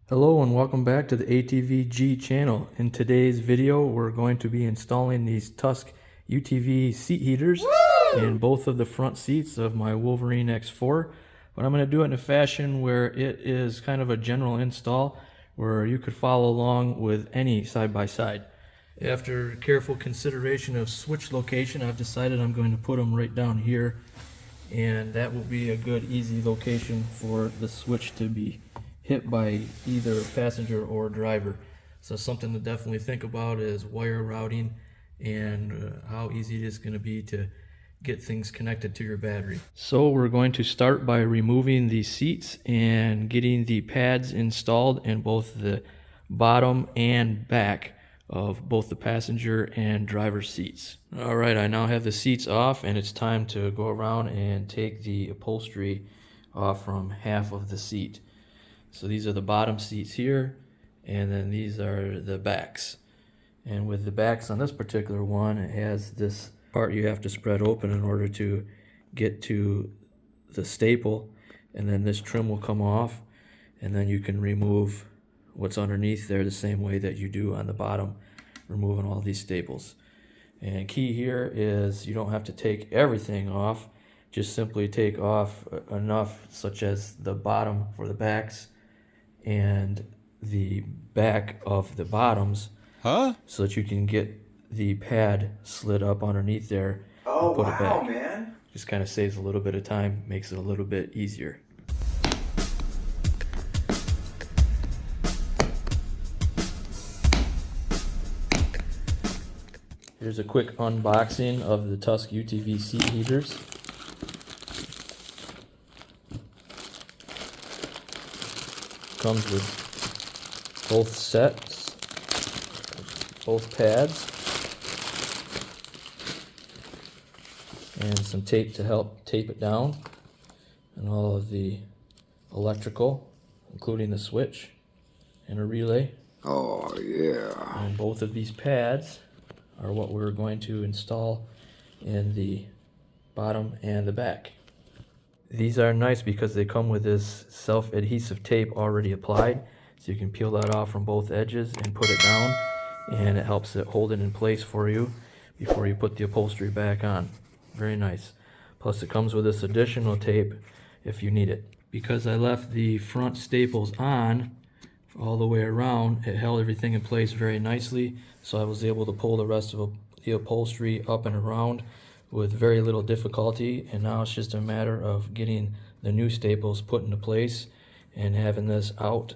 Hello and welcome back to the ATVG channel. In today's video we're going to be installing these Tusk UTV seat heaters in both of the front seats of my Wolverine X4. But I'm going to do it in a fashion where it is kind of a general install where you could follow along with any side-by-side. After careful consideration of switch location, I've decided I'm going to put them right down here, and that will be a good easy location for the switch to be hit by either passenger or driver. So something to definitely think about is wire routing and how easy it is going to be to get things connected to your battery. So we're going to start by removing the seats and getting the pads installed in both the bottom and back of both the passenger and driver seats. Alright, I now have the seats off and it's time to go around and take the upholstery off from half of the seat. So these are the bottom seats here, and then these are the backs. And with the backs on this particular one, it has this part you have to spread open in order to get to the staple, and then this trim will come off, and then you can remove what's underneath there the same way that you do on the bottom, removing all these staples. And key here is you don't have to take everything off, just simply take off enough such as the bottom for the backs and the back of the bottoms, so that you can get the pad slid up underneath there and put it back. Man. Just kind of saves a little bit of time, makes it a little bit easier. Here's a quick unboxing of the Tusk UTV seat heaters. Comes with both sets, both pads, and some tape to help tape it down, and all of the electrical, including the switch and a relay. Oh yeah. And both of these pads are what we're going to install in the bottom and the back. These are nice because they come with this self-adhesive tape already applied, so you can peel that off from both edges and put it down, and it helps it hold it in place for you before you put the upholstery back on. Very nice. Plus it comes with this additional tape if you need it. Because I left the front staples on all the way around, it held everything in place very nicely, so I was able to pull the rest of the upholstery up and around with very little difficulty. And now it's just a matter of getting the new staples put into place and having this out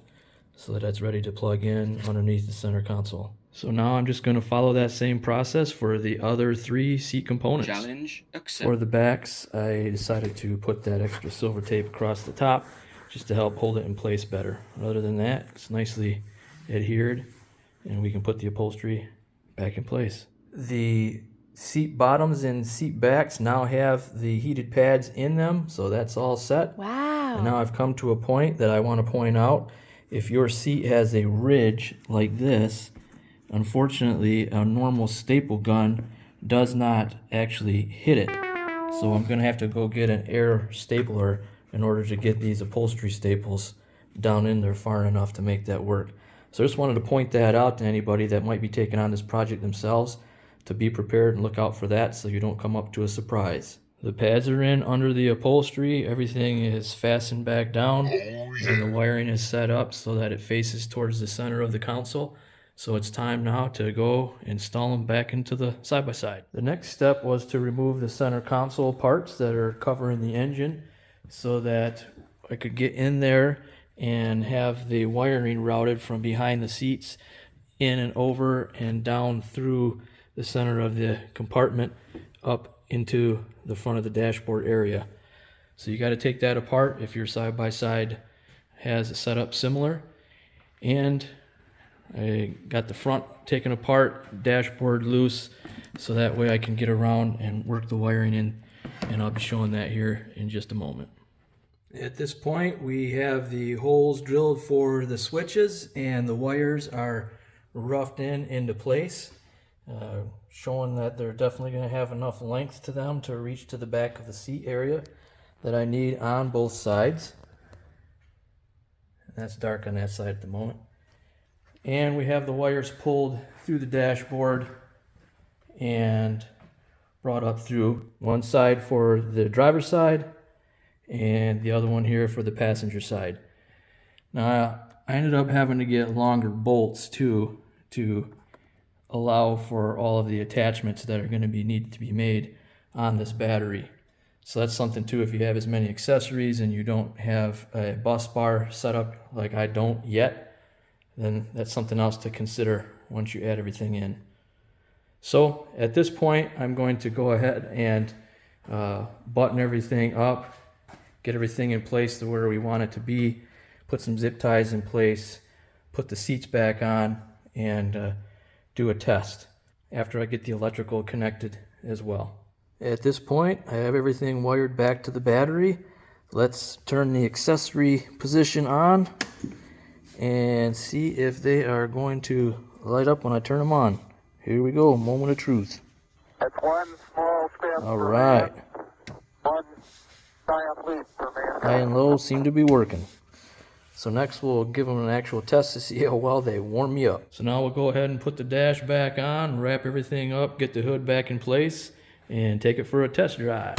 so that it's ready to plug in underneath the center console. So now I'm just going to follow that same process for the other three seat components. Challenge accepted. For the backs, I decided to put that extra silver tape across the top just to help hold it in place better. Other than that, it's nicely adhered and we can put the upholstery back in place. The seat bottoms and seat backs now have the heated pads in them, so that's all set. Wow. And now I've come to a point that I want to point out. If your seat has a ridge like this, unfortunately a normal staple gun does not actually hit it. So I'm going to have to go get an air stapler in order to get these upholstery staples down in there far enough to make that work. So I just wanted to point that out to anybody that might be taking on this project themselves, to be prepared and look out for that so you don't come up to a surprise. The pads are in under the upholstery, everything is fastened back down, and the wiring is set up so that it faces towards the center of the console. So it's time now to go install them back into the side-by-side. The next step was to remove the center console parts that are covering the engine so that I could get in there and have the wiring routed from behind the seats in and over and down through the center of the compartment up into the front of the dashboard area. So you got to take that apart if your side-by-side has a setup similar. And I got the front taken apart, dashboard loose, so that way I can get around and work the wiring in, and I'll be showing that here in just a moment. At this point we have the holes drilled for the switches and the wires are roughed into place. Showing that they're definitely going to have enough length to them to reach to the back of the seat area that I need on both sides. That's dark on that side at the moment. And we have the wires pulled through the dashboard and brought up through one side for the driver's side and the other one here for the passenger side. Now, I ended up having to get longer bolts too to allow for all of the attachments that are going to be needed to be made on this battery. So that's something too, if you have as many accessories and you don't have a bus bar set up like I don't yet, then that's something else to consider once you add everything in. So at this point, I'm going to go ahead and button everything up, get everything in place to where we want it to be, put some zip ties in place, put the seats back on, and do a test after I get the electrical connected as well. At this point, I have everything wired back to the battery. Let's turn the accessory position on and see if they are going to light up when I turn them on. Here we go, moment of truth. That's one small step All for right. man, one giant leap for mankind. High and low seem to be working. So next we'll give them an actual test to see how well they warm me up. So now we'll go ahead and put the dash back on, wrap everything up, get the hood back in place, and take it for a test drive.